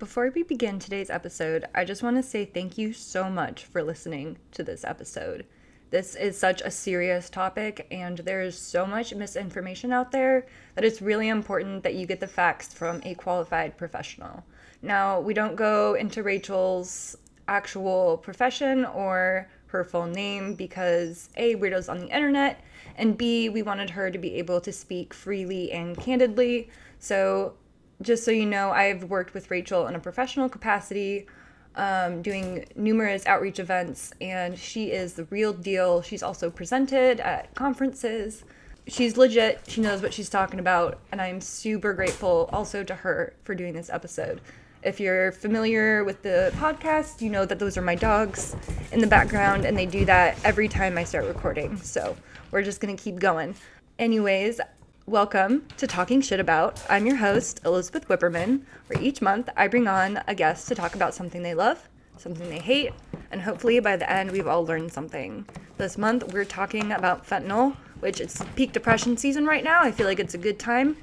Before we begin today's episode, I just want to say thank you so much for listening to this episode. This is such a serious topic, and there is so much misinformation out there that it's really important that you get the facts from a qualified professional. Now, we don't go into Rachel's actual profession or her full name because A, weirdos on the internet, and B, we wanted her to be able to speak freely and candidly. So just so you know, I've worked with Rachel in a professional capacity, doing numerous outreach events, and she is the real deal. She's also presented at conferences. She's legit. She knows what she's talking about, and I'm super grateful also to her for doing this episode. If you're familiar with the podcast, you know that those are my dogs in the background, and they do that every time I start recording. So we're just going to keep going. Anyways, welcome to Talking Shit About. I'm your host, Elizabeth Whipperman, where each month I bring on a guest to talk about something they love, something they hate, and hopefully by the end we've all learned something. This month we're talking about fentanyl, which it's peak depression season right now. I feel like it's a good time.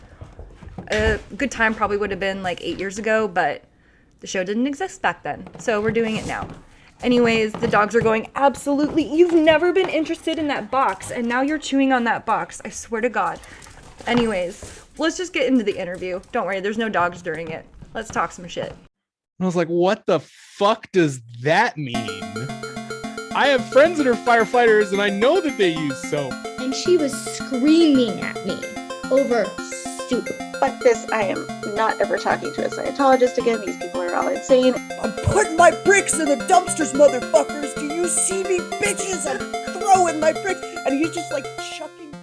A good time probably would have been like 8 years ago, but the show didn't exist back then, so we're doing it now. Anyways, the dogs are going, absolutely, you've never been interested in that box, and now you're chewing on that box. I swear to God. Anyways, let's just get into the interview. Don't worry, there's no dogs during it. Let's talk some shit. I was like, what the fuck does that mean? I have friends that are firefighters, and I know that they use soap. And she was screaming at me over soup. Fuck this, I am not ever talking to a Scientologist again. These people are all insane. I'm putting my bricks in the dumpsters, motherfuckers. Do you see me, bitches? I'm throwing my bricks. And he's just like chucking bricks.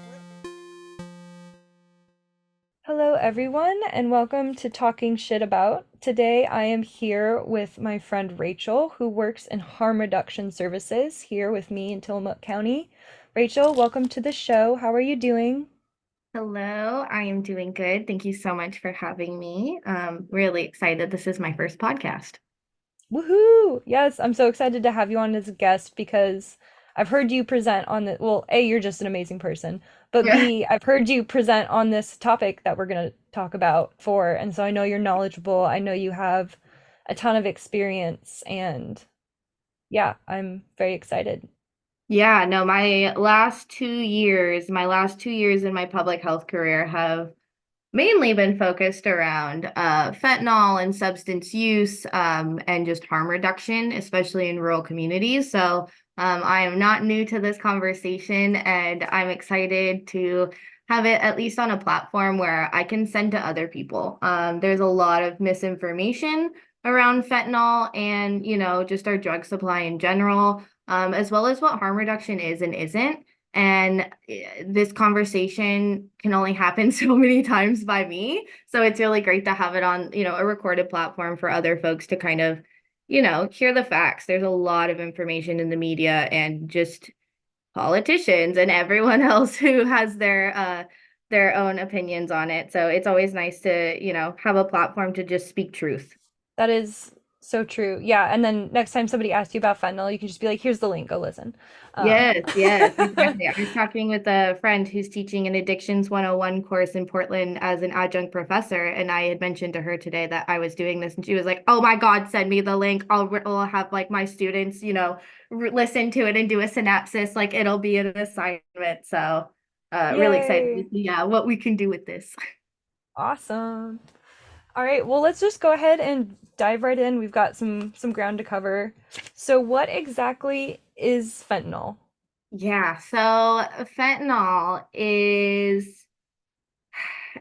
Hello, everyone, and welcome to Talking Shit About. Today, I am here with my friend Rachel, who works in harm reduction services here with me in Tillamook County. Rachel, welcome to the show. How are you doing? Hello, I am doing good. Thank you so much for having me. Really excited. This is my first podcast. Woohoo! Yes, I'm so excited to have you on as a guest because I've heard you present on the, well, A, you're just an amazing person, but Yeah. B, I've heard you present on this topic that we're going to talk about for, and so I know you're knowledgeable. I know you have a ton of experience, and yeah, I'm very excited. Yeah, no, my last 2 years in my public health career have mainly been focused around fentanyl and substance use and just harm reduction, especially in rural communities. So I am not new to this conversation, and I'm excited to have it at least on a platform where I can send to other people. There's a lot of misinformation around fentanyl and, just our drug supply in general, as well as what harm reduction is and isn't. And this conversation can only happen so many times by me. So it's really great to have it on, a recorded platform for other folks to kind of, hear the facts. There's a lot of information in the media and just politicians and everyone else who has their own opinions on it. So it's always nice to, have a platform to just speak truth. That is so true. Yeah, and then next time somebody asks you about fentanyl, you can just be like, here's the link, go listen. Yes, exactly. I was talking with a friend who's teaching an Addictions 101 course in Portland as an adjunct professor, and I had mentioned to her today that I was doing this, and she was like, oh my God, send me the link. I'll have like my students, listen to it and do a synopsis, like it'll be an assignment. So really excited to see what we can do with this. Awesome. All right, well, let's just go ahead and dive right in. We've got some ground to cover. So what exactly is fentanyl? Yeah, so fentanyl is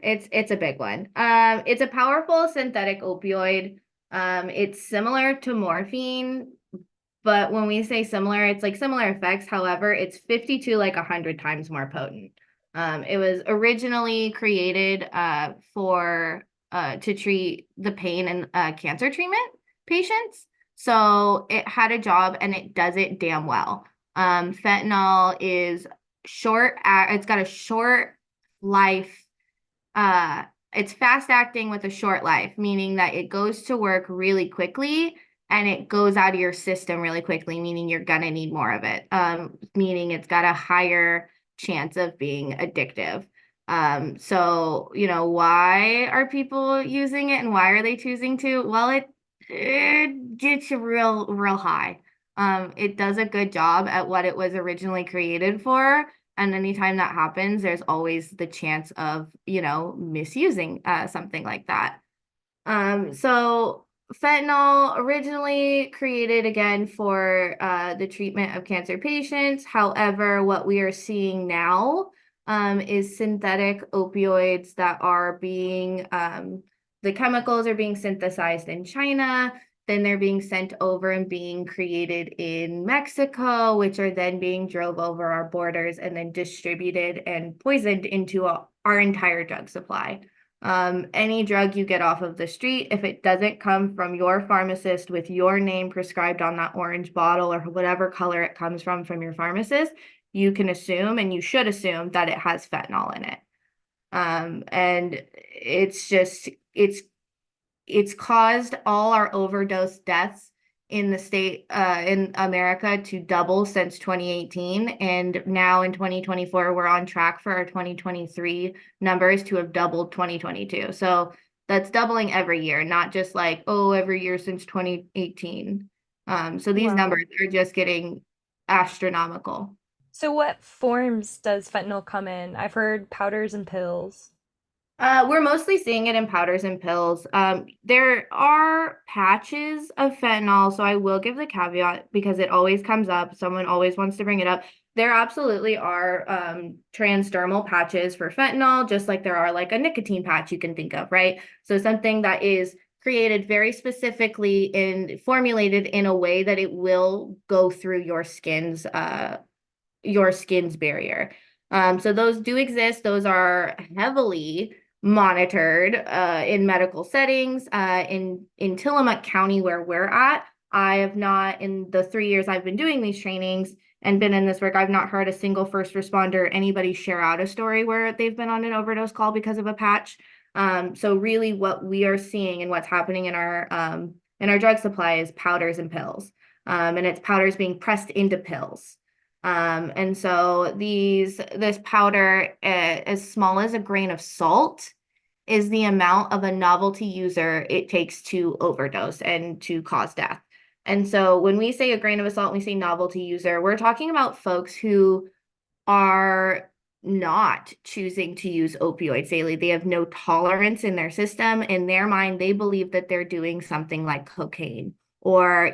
it's a big one. It's a powerful synthetic opioid. It's similar to morphine, but when we say similar, it's like similar effects. However, it's 50 to like 100 times more potent. It was originally created for to treat the pain and cancer treatment patients. So it had a job and it does it damn well. Fentanyl is it's got a short life. It's fast acting with a short life, meaning that it goes to work really quickly and it goes out of your system really quickly, meaning you're gonna need more of it. Meaning it's got a higher chance of being addictive. So, why are people using it and why are they choosing to? Well, It's real high. It does a good job at what it was originally created for. And anytime that happens, there's always the chance of, misusing something like that. So fentanyl originally created again for the treatment of cancer patients. However, what we are seeing now is synthetic opioids that are being the chemicals are being synthesized in China, then they're being sent over and being created in Mexico, which are then being drove over our borders and then distributed and poisoned into our entire drug supply. Any drug you get off of the street, if it doesn't come from your pharmacist with your name prescribed on that orange bottle or whatever color it comes from your pharmacist, you can assume, and you should assume, that it has fentanyl in it. And it's caused all our overdose deaths in the state in America to double since 2018, and now in 2024 we're on track for our 2023 numbers to have doubled 2022. So that's doubling every year, not just like, oh, every year since 2018. So these Wow. numbers are just getting astronomical. So what forms does fentanyl come in? I've heard powders and pills. We're mostly seeing it in powders and pills. There are patches of fentanyl, so I will give the caveat because it always comes up. Someone always wants to bring it up. There absolutely are transdermal patches for fentanyl, just like there are like a nicotine patch you can think of, right? So something that is created very specifically and formulated in a way that it will go through your skin's barrier. So those do exist. Those are heavily monitored in medical settings. In Tillamook County, where we're at, I have not, in the 3 years I've been doing these trainings and been in this work, I've not heard a single first responder, anybody share out a story where they've been on an overdose call because of a patch. So really what we are seeing and what's happening in our drug supply is powders and pills. And it's powders being pressed into pills. And so this powder, as small as a grain of salt, is the amount of a novelty user it takes to overdose and to cause death. And so when we say a grain of salt, we say novelty user, we're talking about folks who are not choosing to use opioids daily. They have no tolerance in their system. In their mind, they believe that they're doing something like cocaine, or,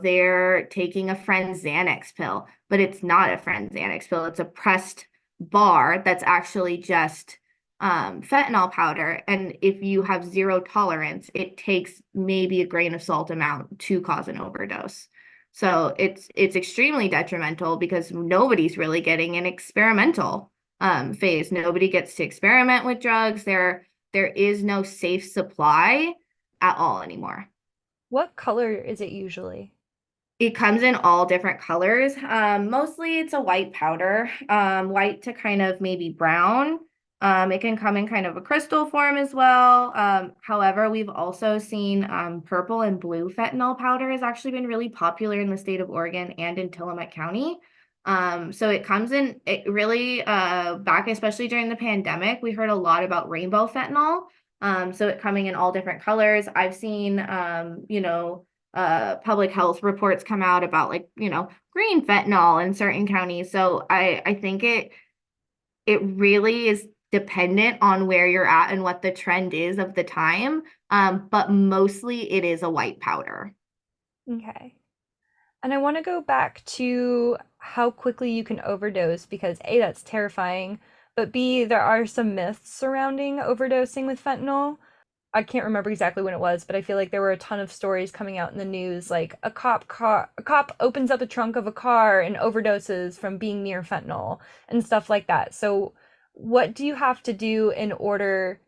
they're taking a friend's Xanax pill, but it's not a friend's Xanax pill. It's a pressed bar that's actually just fentanyl powder. And if you have zero tolerance, it takes maybe a grain of salt amount to cause an overdose. So it's extremely detrimental because nobody's really getting an experimental phase. Nobody gets to experiment with drugs. There is no safe supply at all anymore. What color is it usually? It comes in all different colors. Mostly it's a white powder, white to kind of maybe brown. It can come in kind of a crystal form as well. However, we've also seen purple and blue fentanyl powder has actually been really popular in the state of Oregon and in Tillamook County. So it comes in, it really, back especially during the pandemic, we heard a lot about rainbow fentanyl. So it coming in all different colors. I've seen, public health reports come out about green fentanyl in certain counties. So I think it really is dependent on where you're at and what the trend is of the time. But mostly it is a white powder. Okay. And I want to go back to how quickly you can overdose because A, that's terrifying, but B, there are some myths surrounding overdosing with fentanyl. I can't remember exactly when it was, but I feel like there were a ton of stories coming out in the news, like a cop opens up the trunk of a car and overdoses from being near fentanyl and stuff like that. So what do you have to do in order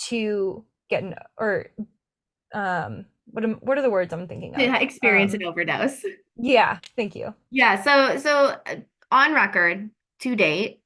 to get an what are the words I'm thinking of? Experience an overdose. Yeah, thank you. Yeah, so on record to date,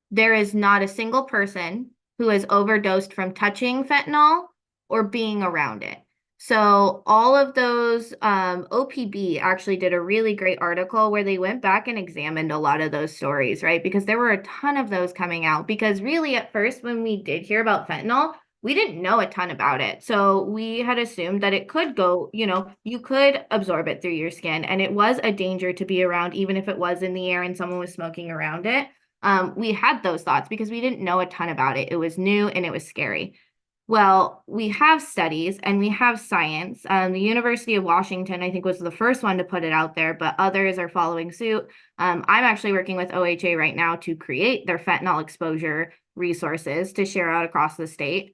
there is not a single person who has overdosed from touching fentanyl or being around it. So all of those, OPB actually did a really great article where they went back and examined a lot of those stories, right? Because there were a ton of those coming out. Because really at first, when we did hear about fentanyl, we didn't know a ton about it. So we had assumed that it could go, you could absorb it through your skin, and it was a danger to be around, even if it was in the air and someone was smoking around it. We had those thoughts because we didn't know a ton about it. It was new and it was scary. Well, we have studies and we have science. The University of Washington, I think, was the first one to put it out there, but others are following suit. I'm actually working with OHA right now to create their fentanyl exposure resources to share out across the state.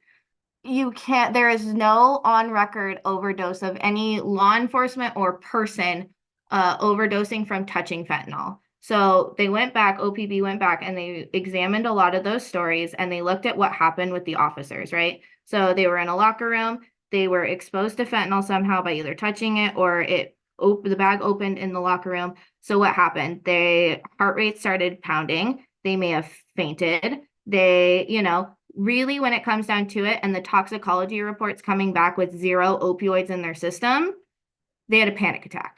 There is no on record overdose of any law enforcement or person overdosing from touching fentanyl. So they went back, OPB went back, and they examined a lot of those stories, and they looked at what happened with the officers, right? So they were in a locker room, they were exposed to fentanyl somehow by either touching it or the bag opened in the locker room. So what happened? Their heart rate started pounding, they may have fainted, really, when it comes down to it, and the toxicology reports coming back with 0 opioids in their system, they had a panic attack.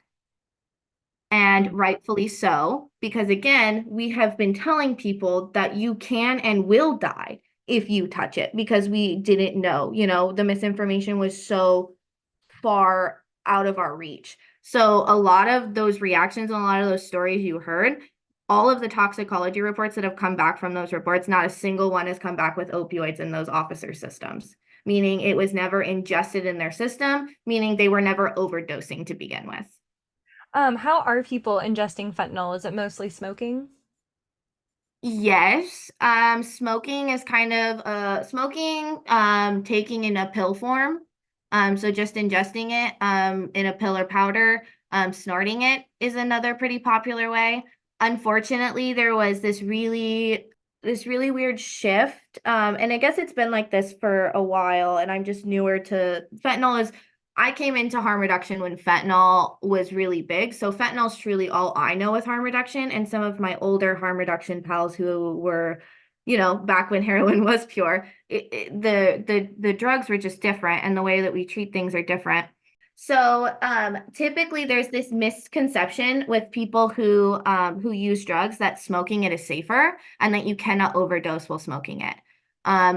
And rightfully so, because again, we have been telling people that you can and will die if you touch it, because we didn't know, the misinformation was so far out of our reach. So a lot of those reactions and a lot of those stories you heard, all of the toxicology reports that have come back from those reports, not a single one has come back with opioids in those officer systems, meaning it was never ingested in their system, meaning they were never overdosing to begin with. How are people ingesting fentanyl? Is it mostly smoking? Yes. Smoking is kind of taking in a pill form. So just ingesting it in a pill or powder, snorting it is another pretty popular way. Unfortunately, there was this really weird shift. And I guess it's been like this for a while, and I'm just newer to fentanyl. I came into harm reduction when fentanyl was really big. So fentanyl is truly all I know with harm reduction. And some of my older harm reduction pals who were, back when heroin was pure, the drugs were just different, and the way that we treat things are different. So typically there's this misconception with people who use drugs that smoking it is safer and that you cannot overdose while smoking it.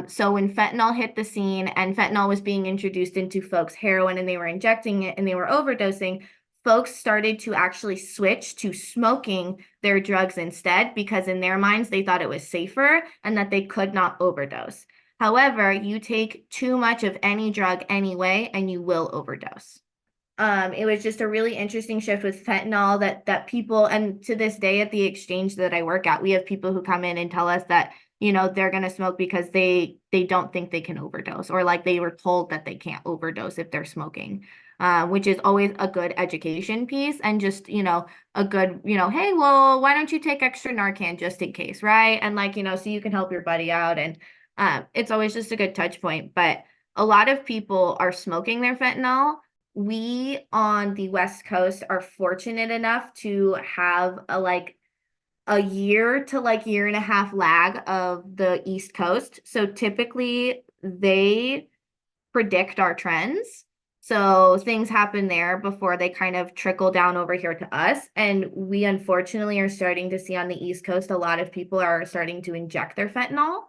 So when fentanyl hit the scene and fentanyl was being introduced into folks' heroin and they were injecting it and they were overdosing, folks started to actually switch to smoking their drugs instead, because in their minds they thought it was safer and that they could not overdose. However, you take too much of any drug anyway and you will overdose. It was just a really interesting shift with fentanyl that people, and to this day at the exchange that I work at, we have people who come in and tell us that they're going to smoke because they don't think they can overdose, or like they were told that they can't overdose if they're smoking, which is always a good education piece, and just, a good, hey, well, why don't you take extra Narcan just in case, right? And so you can help your buddy out. And it's always just a good touch point. But a lot of people are smoking their fentanyl. We on the West Coast are fortunate enough to have a year to year and a half lag of the East Coast. So typically they predict our trends. So things happen there before they kind of trickle down over here to us. And we unfortunately are starting to see on the East Coast, a lot of people are starting to inject their fentanyl.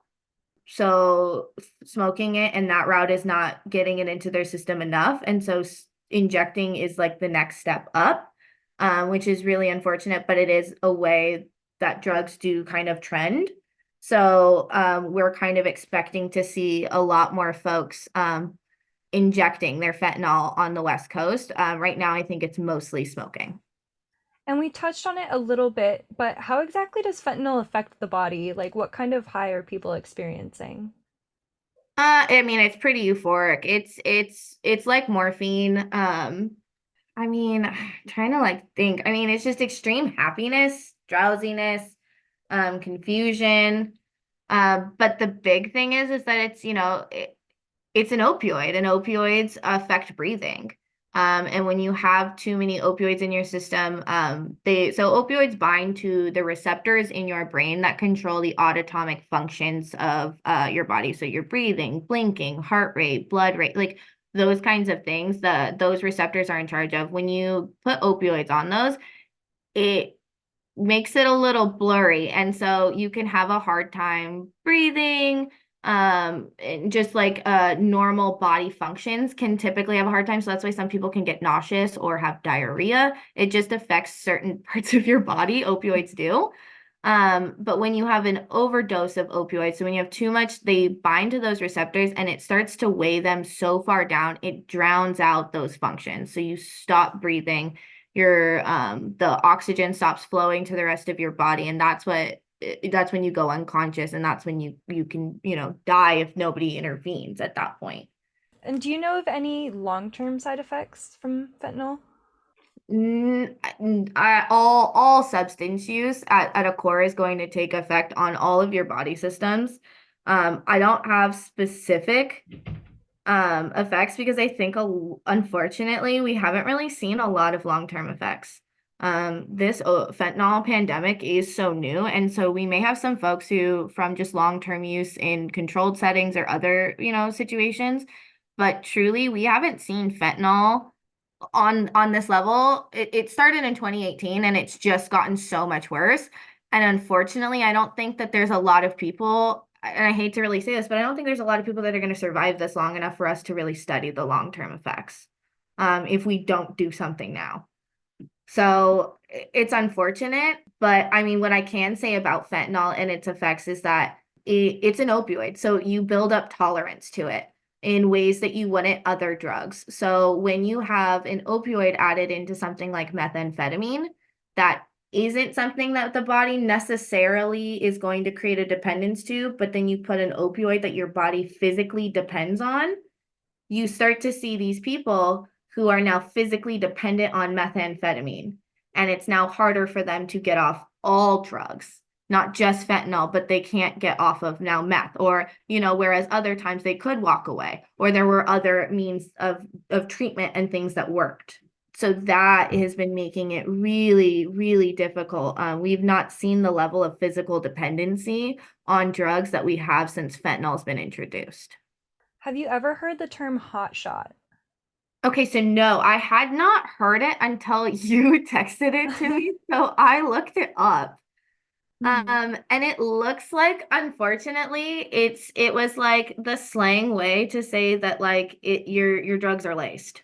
So smoking it and that route is not getting it into their system enough. And so injecting is like the next step up, which is really unfortunate, but it is a way that drugs do kind of trend. So we're kind of expecting to see a lot more folks injecting their fentanyl on the West Coast. Right now, I think it's mostly smoking. And we touched on it a little bit, but how exactly does fentanyl affect the body? Like, what kind of high are people experiencing? I mean, it's pretty euphoric. It's like morphine. I mean, trying to think. I mean, it's just extreme happiness, drowsiness, confusion. But the big thing is that it's, it's an opioid, and opioids affect breathing. And when you have too many opioids in your system, so opioids bind to the receptors in your brain that control the autonomic functions of your body. So your breathing, blinking, heart rate, blood rate, those kinds of things, those receptors are in charge of. When you put opioids on those, it makes it a little blurry. And so you can have a hard time breathing, And just like normal body functions can typically have a hard time. So that's why some people can get nauseous or have diarrhea. It just affects certain parts of your body. Opioids do. But when you have an overdose of opioids, so when you have too much, they bind to those receptors and it starts to weigh them so far down, it drowns out those functions. So you stop breathing, your the oxygen stops flowing to the rest of your body, and that's when you go unconscious, and that's when you can, die if nobody intervenes at that point. And do you know of any long-term side effects from fentanyl? All substance use at a core is going to take effect on all of your body systems. I don't have specific effects because I think unfortunately we haven't really seen a lot of long-term effects. This fentanyl pandemic is so new, and so we may have some folks who, from just long-term use in controlled settings or other, situations, but truly we haven't seen fentanyl on this level. It started in 2018 and it's just gotten so much worse. And unfortunately, I don't think that there's a lot of people, and I hate to really say this, but I don't think there's a lot of people that are going to survive this long enough for us to really study the long-term effects, if we don't do something now. So it's unfortunate, but I mean, what I can say about fentanyl and its effects is that it's an opioid. So you build up tolerance to it in ways that you wouldn't other drugs. So when you have an opioid added into something like methamphetamine, that isn't something that the body necessarily is going to create a dependence to, but then you put an opioid that your body physically depends on, you start to see these people who are now physically dependent on methamphetamine. And it's now harder for them to get off all drugs, not just fentanyl, but they can't get off of now meth, or, whereas other times they could walk away, or there were other means of treatment and things that worked. So that has been making it really, really difficult. We've not seen the level of physical dependency on drugs that we have since fentanyl has been introduced. Have you ever heard the term hot shot? Okay, so no, I had not heard it until you texted it to me. So I looked it up. And it looks like, unfortunately, it was like the slang way to say that like your drugs are laced,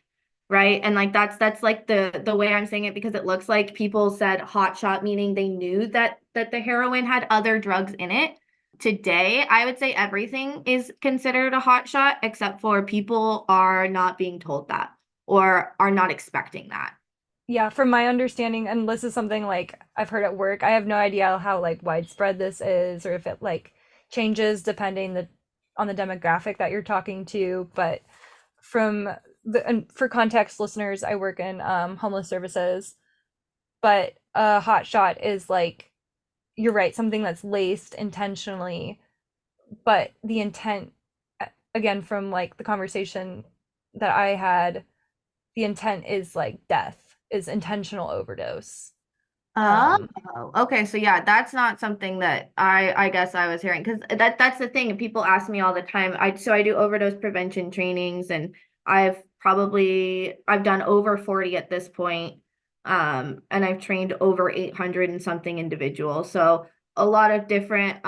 right? And like that's like the way I'm saying it, because it looks like people said hot shot, meaning they knew that the heroin had other drugs in it. Today, I would say everything is considered a hot shot, except for people are not being told that or are not expecting that. Yeah, from my understanding, and this is something like I've heard at work, I have no idea how like widespread this is or if it like changes depending on the demographic that you're talking to, but and for context listeners, I work in homeless services, but a hot shot is like, you're right, something that's laced intentionally, but the intent, again, from like the conversation that I had, the intent is like death, is intentional overdose. Oh, okay. So yeah, that's not something that I guess I was hearing, because that's the thing. And people ask me all the time. I do overdose prevention trainings, and I've done over 40 at this point. And I've trained over 800 and something individuals. So a lot of different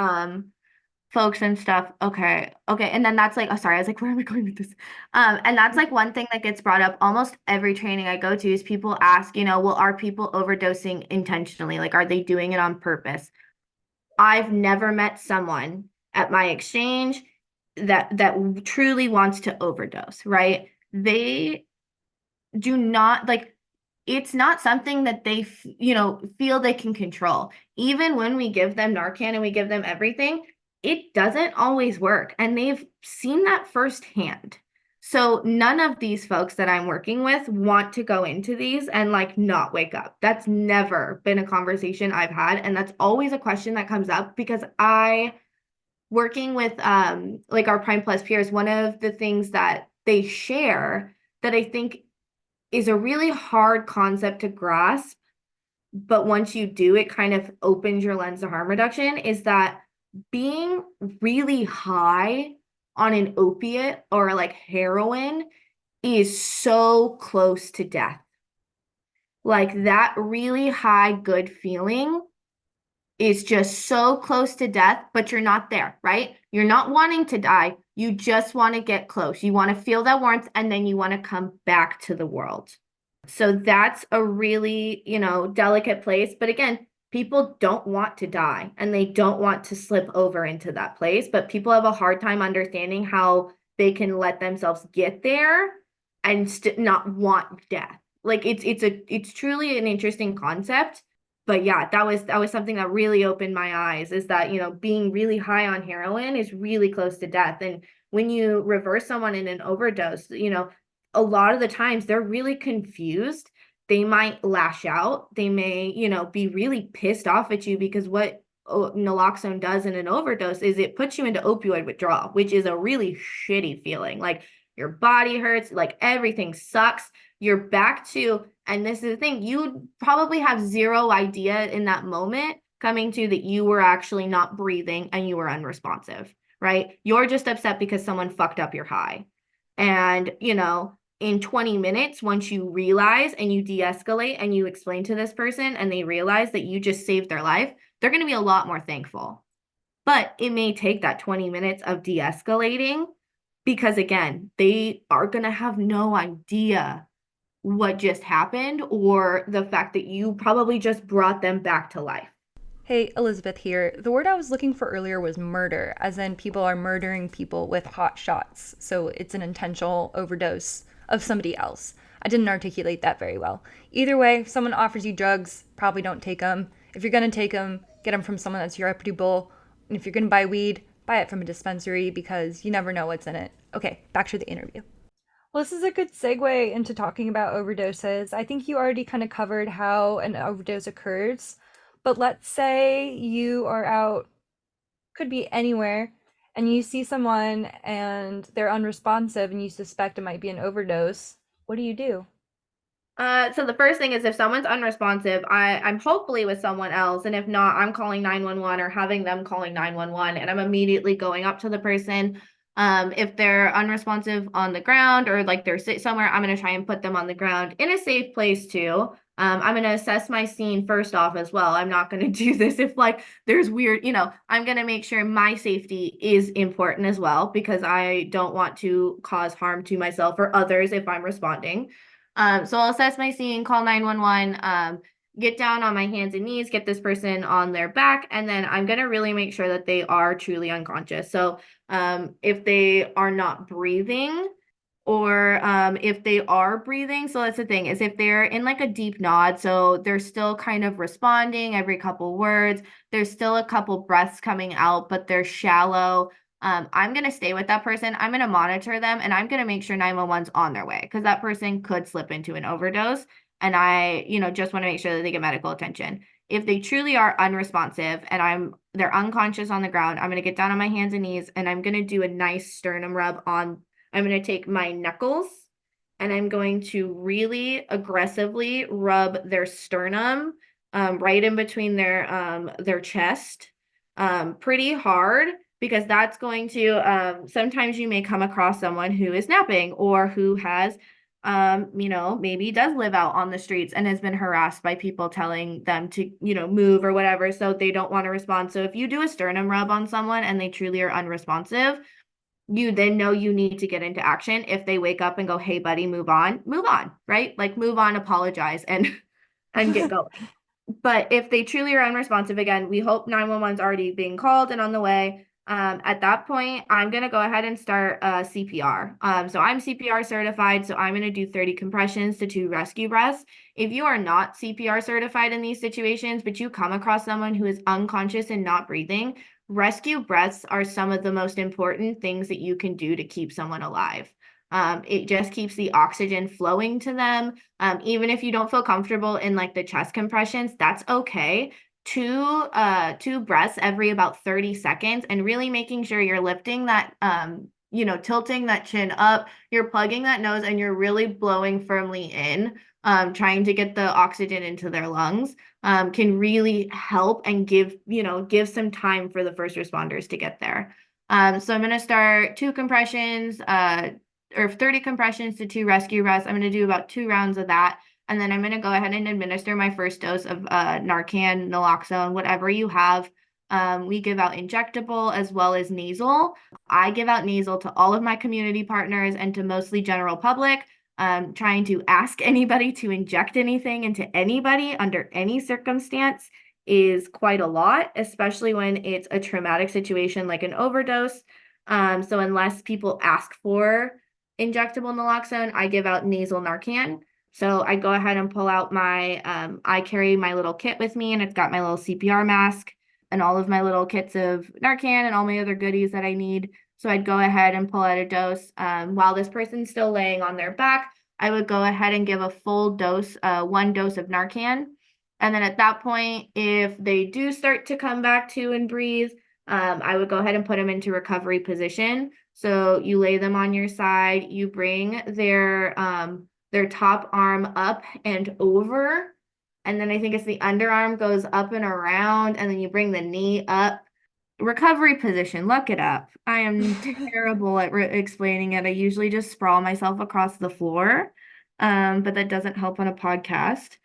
folks and stuff. Okay. And then that's like, oh, sorry, I was like, where am I going with this? And that's like one thing that gets brought up almost every training I go to is people ask, well, are people overdosing intentionally? Like, are they doing it on purpose? I've never met someone at my exchange that truly wants to overdose, right? They do not like, it's not something that they feel they can control. Even when we give them Narcan and we give them everything, it doesn't always work, and they've seen that firsthand. So none of these folks that I'm working with want to go into these and like not wake up. That's never been a conversation I've had, and that's always a question that comes up, because working with like our Prime Plus peers, one of the things that they share that I think is a really hard concept to grasp, but once you do, it kind of opens your lens to harm reduction, is that being really high on an opiate or like heroin is so close to death. Like that really high good feeling is just so close to death, but you're not there, right? You're not wanting to die. You just want to get close. You want to feel that warmth, and then you want to come back to the world. So that's a really, delicate place. But again, people don't want to die and they don't want to slip over into that place, but people have a hard time understanding how they can let themselves get there and not want death. Like it's truly an interesting concept. But yeah, that was something that really opened my eyes, is that, being really high on heroin is really close to death. And when you reverse someone in an overdose, a lot of the times they're really confused. They might lash out. They may, be really pissed off at you, because what naloxone does in an overdose is it puts you into opioid withdrawal, which is a really shitty feeling. Like your body hurts, like everything sucks. You're back to, and this is the thing, you probably have zero idea in that moment coming to that you were actually not breathing and you were unresponsive, right? You're just upset because someone fucked up your high. And, in 20 minutes, once you realize and you de-escalate and you explain to this person and they realize that you just saved their life, they're going to be a lot more thankful. But it may take that 20 minutes of de-escalating, because again, they are going to have no idea what just happened, or the fact that you probably just brought them back to life. Hey, Elizabeth here. The word I was looking for earlier was murder, as in people are murdering people with hot shots. So it's an intentional overdose of somebody else. I didn't articulate that very well. Either way, if someone offers you drugs, probably don't take them. If you're going to take them, get them from someone that's reputable. And if you're going to buy weed, buy it from a dispensary, because you never know what's in it. Okay, back to the interview. Well, this is a good segue into talking about overdoses. I think you already kind of covered how an overdose occurs. But let's say you are out, could be anywhere, and you see someone and they're unresponsive and you suspect it might be an overdose. What do you do? So the first thing is, if someone's unresponsive, I'm hopefully with someone else. And if not, I'm calling 911 or having them calling 911, and I'm immediately going up to the person. If they're unresponsive on the ground, or like they're somewhere, I'm going to try and put them on the ground in a safe place too. I'm going to assess my scene first off as well. I'm not going to do this if like there's weird, I'm going to make sure my safety is important as well, because I don't want to cause harm to myself or others if I'm responding. So I'll assess my scene, call 911, get down on my hands and knees, get this person on their back, and then I'm going to really make sure that they are truly unconscious. So if they are not breathing, or if they are breathing, so that's the thing, is if they're in like a deep nod, so they're still kind of responding every couple words, there's still a couple breaths coming out, but they're shallow. I'm going to stay with that person. I'm going to monitor them, and I'm going to make sure 911's on their way, because that person could slip into an overdose. And I, just want to make sure that they get medical attention. If they truly are unresponsive and they're unconscious on the ground, I'm going to get down on my hands and knees, and I'm going to do a nice sternum rub I'm going to take my knuckles, and I'm going to really aggressively rub their sternum, right in between their chest, pretty hard, because that's going to, sometimes you may come across someone who is napping, or who has, maybe does live out on the streets and has been harassed by people telling them to, move or whatever. So they don't want to respond. So if you do a sternum rub on someone and they truly are unresponsive, you then know you need to get into action. If they wake up and go, hey buddy, move on, right? Like move on, apologize, and get going. But if they truly are unresponsive, again, we hope 911's already being called and on the way. At that point, I'm going to go ahead and start CPR. So I'm CPR certified, so I'm going to do 30 compressions to 2 rescue breaths. If you are not CPR certified in these situations, but you come across someone who is unconscious and not breathing, rescue breaths are some of the most important things that you can do to keep someone alive. It just keeps the oxygen flowing to them. Even if you don't feel comfortable in like the chest compressions, that's okay. Two breaths every about 30 seconds, and really making sure you're lifting that, tilting that chin up, you're plugging that nose, and you're really blowing firmly in, trying to get the oxygen into their lungs, can really help and give some time for the first responders to get there. So I'm going to start 2 compressions, or 30 compressions to 2 rescue breaths. I'm going to do about 2 rounds of that. and then I'm going to go ahead and administer my first dose of Narcan, naloxone, whatever you have. We give out injectable as well as nasal. I give out nasal to all of my community partners and to mostly general public. Trying to ask anybody to inject anything into anybody under any circumstance is quite a lot, especially when it's a traumatic situation like an overdose. So unless people ask for injectable naloxone, I give out nasal Narcan. So I go ahead and pull out I carry my little kit with me, and it's got my little CPR mask and all of my little kits of Narcan and all my other goodies that I need. So I'd go ahead and pull out a dose. While this person's still laying on their back, I would go ahead and give a full dose, 1 dose of Narcan. And then at that point, if they do start to come back to and breathe, I would go ahead and put them into recovery position. So you lay them on your side, you bring their top arm up and over. And then I think it's the underarm goes up and around, and then you bring the knee up. Recovery position, look it up. I am terrible at explaining it. I usually just sprawl myself across the floor, but that doesn't help on a podcast.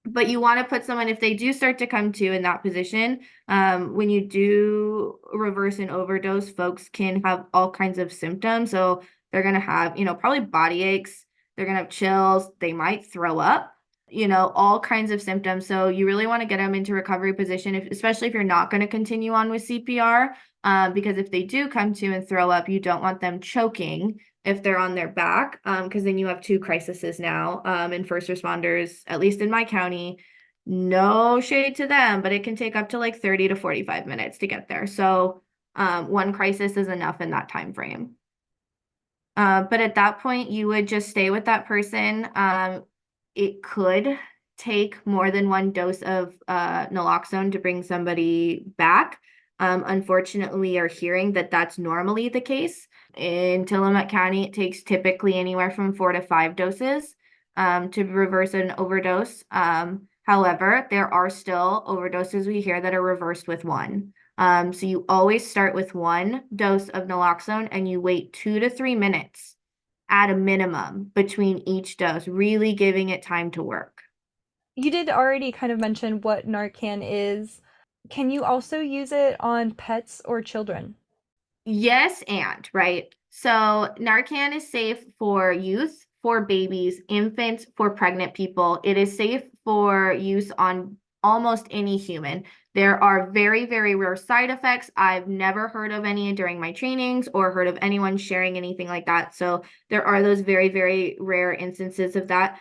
But you want to put someone, if they do start to come to in that position, when you do reverse an overdose, folks can have all kinds of symptoms. So they're going to have, probably body aches. They're going to have chills. They might throw up, all kinds of symptoms. So you really want to get them into recovery position, especially if you're not going to continue on with CPR, because if they do come to and throw up, you don't want them choking if they're on their back, because then you have 2 crises now. And first responders, at least in my county, no shade to them, but it can take up to like 30 to 45 minutes to get there. So 1 crisis is enough in that time frame. But at that point, you would just stay with that person. It could take more than 1 dose of naloxone to bring somebody back. Unfortunately, we are hearing that that's normally the case. In Tillamook County, it takes typically anywhere from 4 to 5 doses to reverse an overdose. However, there are still overdoses we hear that are reversed with 1. So you always start with 1 dose of naloxone and you wait 2 to 3 minutes at a minimum between each dose, really giving it time to work. You did already kind of mention what Narcan is. Can you also use it on pets or children? Yes, and right. So Narcan is safe for youth, for babies, infants, for pregnant people. It is safe for use on almost any human. There are very, very rare side effects. I've never heard of any during my trainings or heard of anyone sharing anything like that. So there are those very, very rare instances of that.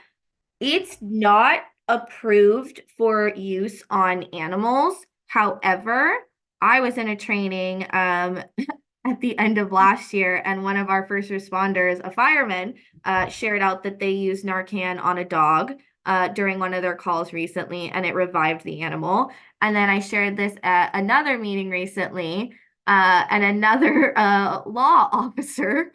It's not approved for use on animals. However, I was in a training at the end of last year, and one of our first responders, a fireman, shared out that they used Narcan on a dog during one of their calls recently, and it revived the animal. And then I shared this at another meeting recently, and another law officer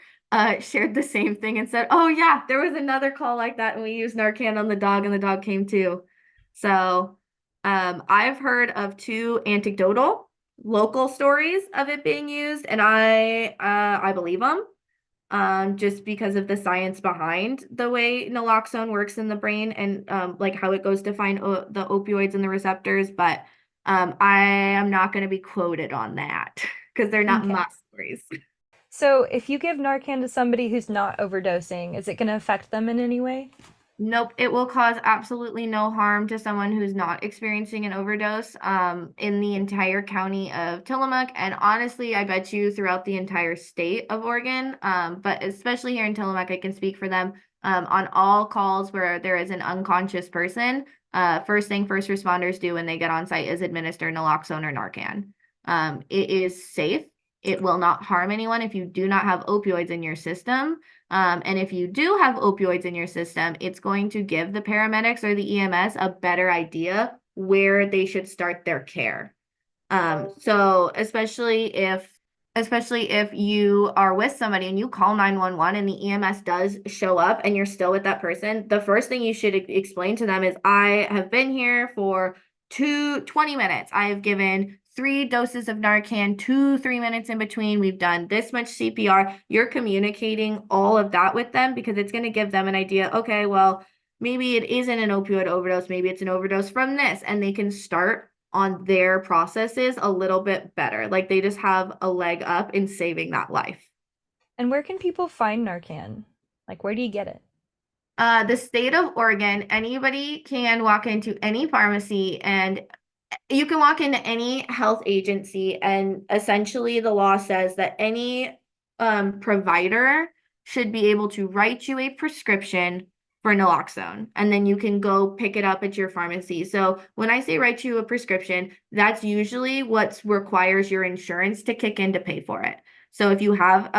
shared the same thing and said, oh yeah, there was another call like that, and we used Narcan on the dog, and the dog came too. So I've heard of 2 anecdotal local stories of it being used, and I believe them, just because of the science behind the way naloxone works in the brain and like how it goes to find the opioids and the receptors. But I am not going to be quoted on that because they're not my stories. So if you give Narcan to somebody who's not overdosing, is it going to affect them in any way? Nope, it will cause absolutely no harm to someone who's not experiencing an overdose in the entire county of Tillamook, and honestly, I bet you throughout the entire state of Oregon, but especially here in Tillamook, I can speak for them. On all calls where there is an unconscious person, first thing first responders do when they get on site is administer naloxone or Narcan. It is safe. It will not harm anyone if you do not have opioids in your system. And if you do have opioids in your system, it's going to give the paramedics or the EMS a better idea where they should start their care. So especially if you are with somebody and you call 911 and the EMS does show up and you're still with that person, the first thing you should explain to them is, I have been here for 20 minutes. I have given 3 doses of Narcan, 2-3 minutes in between. We've done this much CPR. You're communicating all of that with them because it's going to give them an idea. Okay, well, maybe it isn't an opioid overdose. Maybe it's an overdose from this. And they can start on their processes a little bit better. Like they just have a leg up in saving that life. And where can people find Narcan? Like, where do you get it? The state of Oregon, anybody can walk into any pharmacy and you can walk into any health agency, and essentially the law says that any provider should be able to write you a prescription for naloxone, and then you can go pick it up at your pharmacy. So when I say write you a prescription, that's usually what requires your insurance to kick in to pay for it. So if you have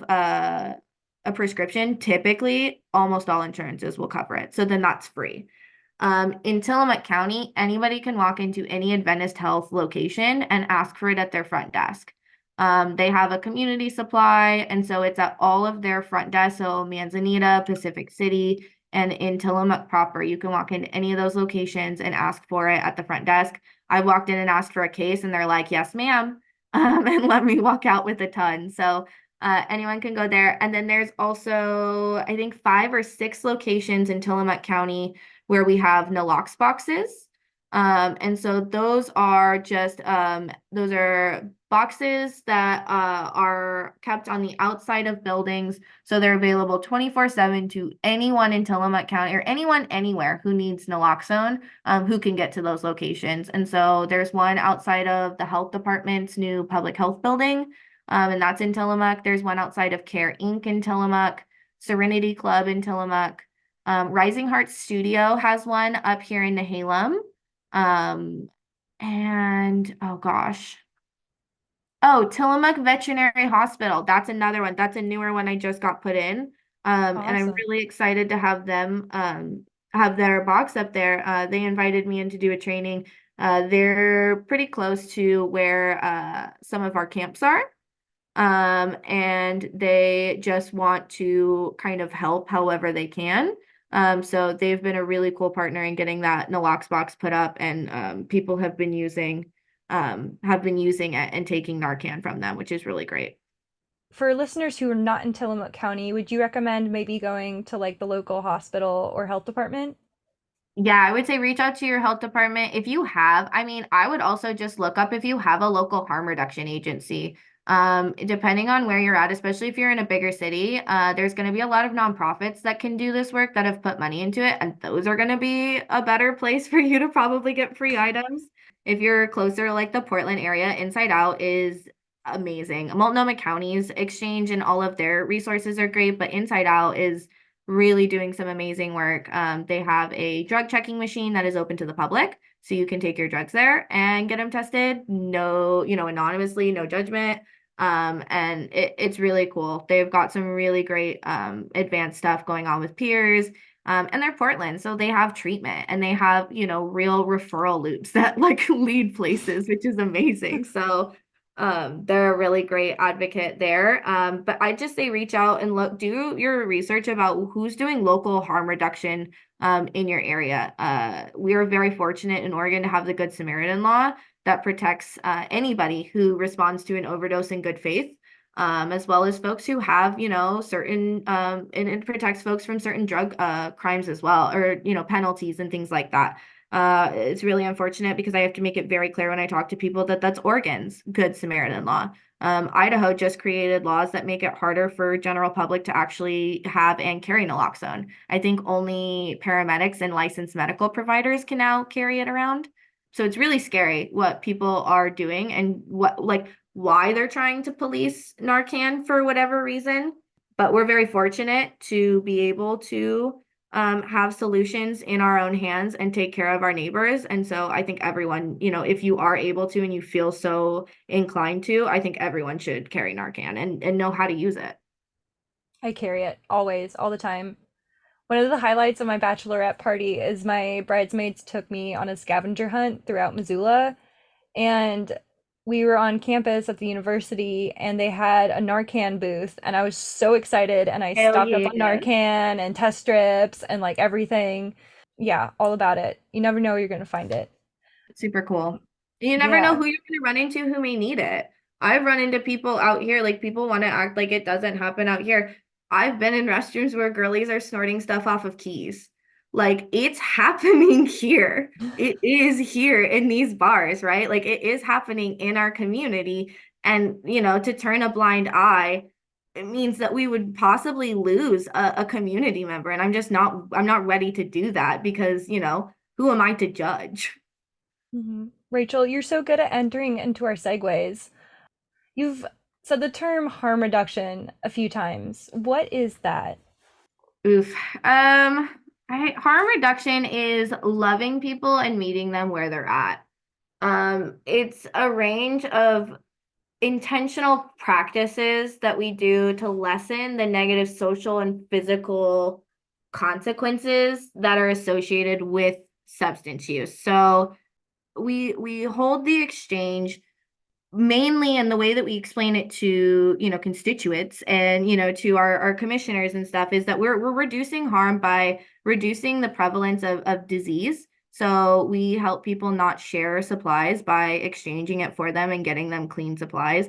a prescription, typically almost all insurances will cover it. So then that's free. In Tillamook County, anybody can walk into any Adventist Health location and ask for it at their front desk. They have a community supply, and so it's at all of their front desks. So Manzanita, Pacific City, and in Tillamook proper, you can walk into any of those locations and ask for it at the front desk. I walked in and asked for a case, and they're like, "Yes, ma'am," and let me walk out with a ton. So anyone can go there. And then there's also, I think, 5 or 6 locations in Tillamook County where we have nalox boxes. And so those are just those are boxes that are kept on the outside of buildings. So they're available 24/7 to anyone in Tillamook County or anyone anywhere who needs naloxone, who can get to those locations. And so there's one outside of the health department's new public health building, and that's in Tillamook. There's one outside of Care Inc. in Tillamook, Serenity Club in Tillamook. Rising Heart Studio has one up here in Nehalem. And oh gosh. Oh, Tillamook Veterinary Hospital. That's another one. That's a newer one I just got put in. And I'm Awesome. really excited to have them have their box up there. They invited me in to do a training. They're pretty close to where some of our camps are. And they just want to kind of help however they can. So they've been a really cool partner in getting that nalox box put up, and people have been using it and taking Narcan from them, which is really great. For listeners who are not in Tillamook County, would you recommend maybe going to like the local hospital or health department? Yeah, I would say reach out to your health department. If you have, I mean, I would also just look up if you have a local harm reduction agency. Depending on where you're at, especially if you're in a bigger city, there's going to be a lot of nonprofits that can do this work that have put money into it, and those are going to be a better place for you to probably get free items. If you're closer, like the Portland area, Inside Out is amazing. Multnomah County's exchange and all of their resources are great, but Inside Out is really doing some amazing work. They have a drug checking machine that is open to the public, so you can take your drugs there and get them tested. No, anonymously, no judgment. And it's really cool. They've got some really great advanced stuff going on with peers. And they're Portland, so they have treatment and they have, real referral loops that like lead places, which is amazing. So they're a really great advocate there. But I just say reach out and do your research about who's doing local harm reduction in your area. We are very fortunate in Oregon to have the Good Samaritan law that protects anybody who responds to an overdose in good faith, as well as folks who have, certain, and it protects folks from certain drug crimes as well, or, penalties and things like that. It's really unfortunate because I have to make it very clear when I talk to people that that's Oregon's Good Samaritan law. Idaho just created laws that make it harder for general public to actually have and carry naloxone. I think only paramedics and licensed medical providers can now carry it around. So it's really scary what people are doing and why they're trying to police Narcan for whatever reason. But we're very fortunate to be able to have solutions in our own hands and take care of our neighbors. And so I think everyone, if you are able to and you feel so inclined to, I think everyone should carry Narcan and know how to use it. I carry it always, all the time. One of the highlights of my bachelorette party is my bridesmaids took me on a scavenger hunt throughout Missoula, and we were on campus at the university and they had a Narcan booth, and I was so excited, and I Hell stocked up on yeah. Narcan and test strips and like everything. Yeah, all about it. You never know where you're going to find it. Super cool. You never know Yeah. who you're going to run into who may need it. I've run into people out here, like people want to act like it doesn't happen out here. I've been in restrooms where girlies are snorting stuff off of keys. Like it's happening here. It is here in these bars, right? Like it is happening in our community. And, to turn a blind eye, it means that we would possibly lose a community member. And I'm not ready to do that because, who am I to judge? Rachel, you're so good at entering into our segues. You've said the term harm reduction a few times. What is that? Oof. Harm reduction is loving people and meeting them where they're at. It's a range of intentional practices that we do to lessen the negative social and physical consequences that are associated with substance use. So we hold the exchange mainly in the way that we explain it to constituents and to our commissioners and stuff is that we're reducing harm by reducing the prevalence of disease. So we help people not share supplies by exchanging it for them and getting them clean supplies.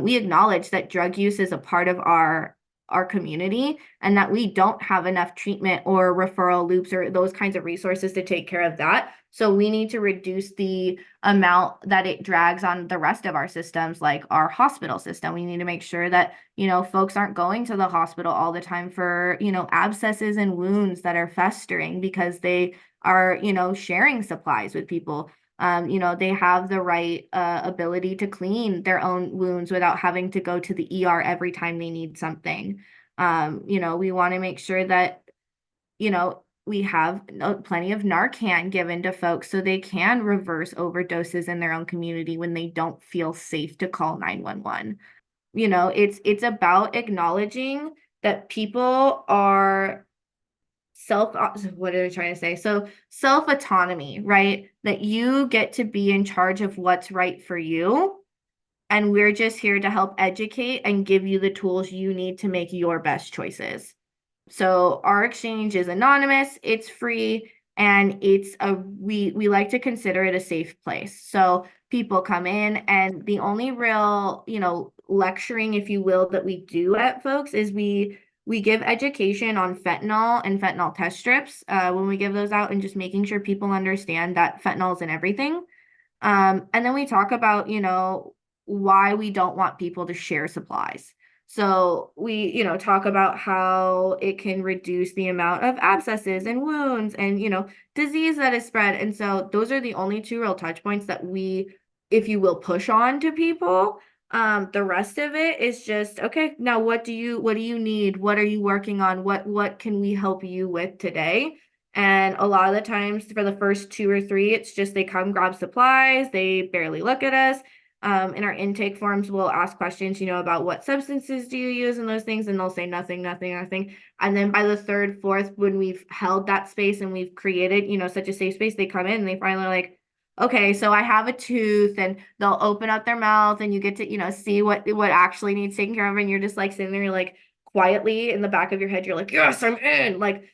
We acknowledge that drug use is a part of our community and that we don't have enough treatment or referral loops or those kinds of resources to take care of that. So we need to reduce the amount that it drags on the rest of our systems, like our hospital system. We need to make sure that, folks aren't going to the hospital all the time for, abscesses and wounds that are festering because they are, sharing supplies with people. They have the right ability to clean their own wounds without having to go to the ER every time they need something. We want to make sure that, we have plenty of Narcan given to folks so they can reverse overdoses in their own community when they don't feel safe to call 911. It's about acknowledging that people are what are I trying to say? So self autonomy, right? That you get to be in charge of what's right for you. And we're just here to help educate and give you the tools you need to make your best choices. So our exchange is anonymous, it's free, and we like to consider it a safe place. So people come in and the only real, lecturing, if you will, that we do at folks is we give education on fentanyl and fentanyl test strips when we give those out and just making sure people understand that fentanyl is in everything. And then we talk about, why we don't want people to share supplies. So we, talk about how it can reduce the amount of abscesses and wounds and, disease that is spread. And so those are the only two real touch points that we, if you will, push on to people. The rest of it is just, okay, now what do you need? What are you working on? What can we help you with today? And a lot of the times for the first 2 or 3, it's just they come grab supplies, they barely look at us. In our intake forms, we'll ask questions, about what substances do you use and those things, and they'll say nothing, nothing, nothing. And then by the 3rd, 4th, when we've held that space and we've created, such a safe space, they come in and they finally like, okay, so I have a tooth, and they'll open up their mouth and you get to, see what actually needs taken care of. And you're just like sitting there, you're like quietly in the back of your head, you're like, yes, I'm in. Like,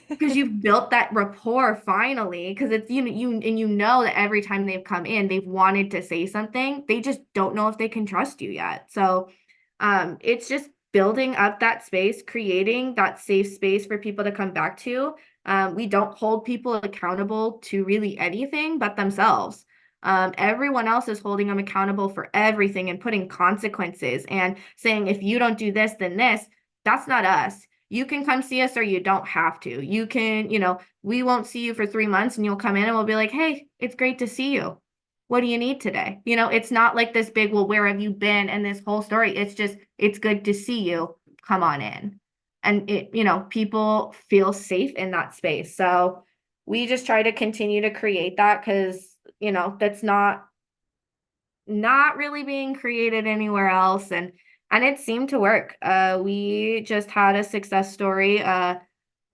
because you've built that rapport finally, because it's you know that every time they've come in, they've wanted to say something. They just don't know if they can trust you yet. So it's just building up that space, creating that safe space for people to come back to. We don't hold people accountable to really anything but themselves. Everyone else is holding them accountable for everything and putting consequences and saying, if you don't do this, then this. That's not us. You can come see us or you don't have to. You can, we won't see you for 3 months and you'll come in and we'll be like, hey, it's great to see you. What do you need today? It's not like this big, well, where have you been? And this whole story, it's just, it's good to see you. Come on in. And people feel safe in that space. So we just try to continue to create that because, that's not really being created anywhere else. And it seemed to work. We just had a success story,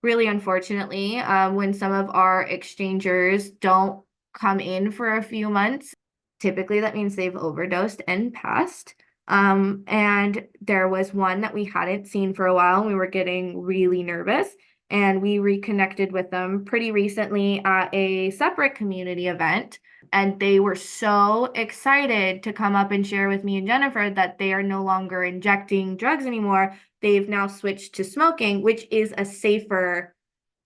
really unfortunately, when some of our exchangers don't come in for a few months. Typically, that means they've overdosed and passed. And there was one that we hadn't seen for a while, and we were getting really nervous. And we reconnected with them pretty recently at a separate community event. And they were so excited to come up and share with me and Jennifer that they are no longer injecting drugs anymore. They've now switched to smoking, which is a safer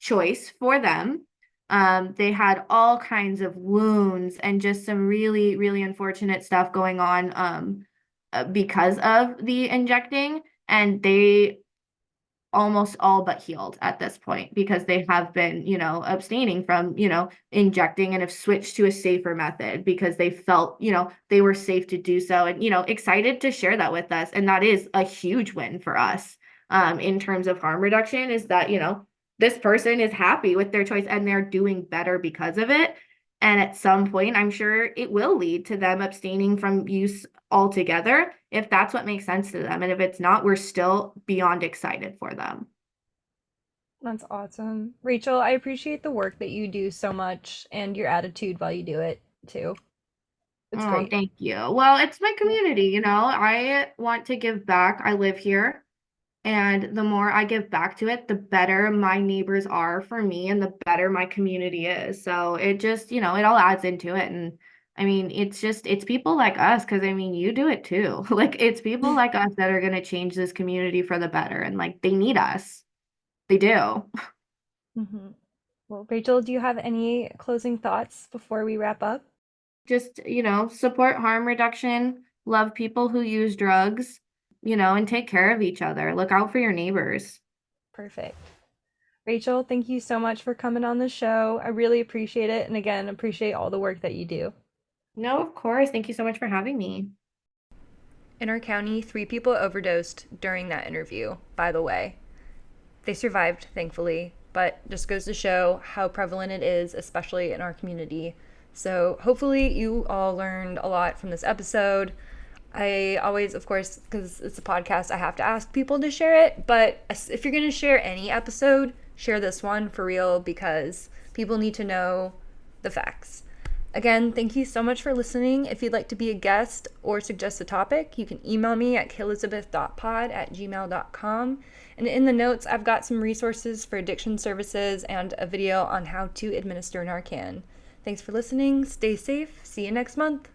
choice for them. They had all kinds of wounds and just some really, really unfortunate stuff going on because of the injecting. And they almost all but healed at this point because they have been, abstaining from, injecting and have switched to a safer method because they felt, they were safe to do so and, excited to share that with us. And that is a huge win for us in terms of harm reduction is that, this person is happy with their choice and they're doing better because of it. And at some point, I'm sure it will lead to them abstaining from use altogether if that's what makes sense to them. And if it's not, we're still beyond excited for them. That's awesome. Rachel, I appreciate the work that you do so much and your attitude while you do it too. It's Oh, great. thank you. Well, it's my community, I want to give back. I live here. And the more I give back to it, the better my neighbors are for me and the better my community is. So it just, it all adds into it. And I mean, it's people like us, because I mean, you do it too. Like, it's people like us that are going to change this community for the better. And like, they need us. They do. Mm-hmm. Well, Rachel, do you have any closing thoughts before we wrap up? Just, support harm reduction, love people who use drugs, and take care of each other. Look out for your neighbors. Perfect. Rachel, thank you so much for coming on the show. I really appreciate it. And again, appreciate all the work that you do. No, of course. Thank you so much for having me. In our county, 3 people overdosed during that interview, by the way. They survived, thankfully, but just goes to show how prevalent it is, especially in our community. So hopefully you all learned a lot from this episode. I always, of course, because it's a podcast, I have to ask people to share it. But if you're going to share any episode, share this one for real because people need to know the facts. Again, thank you so much for listening. If you'd like to be a guest or suggest a topic, you can email me at kelizabeth.pod@gmail.com. And in the notes, I've got some resources for addiction services and a video on how to administer Narcan. Thanks for listening. Stay safe. See you next month.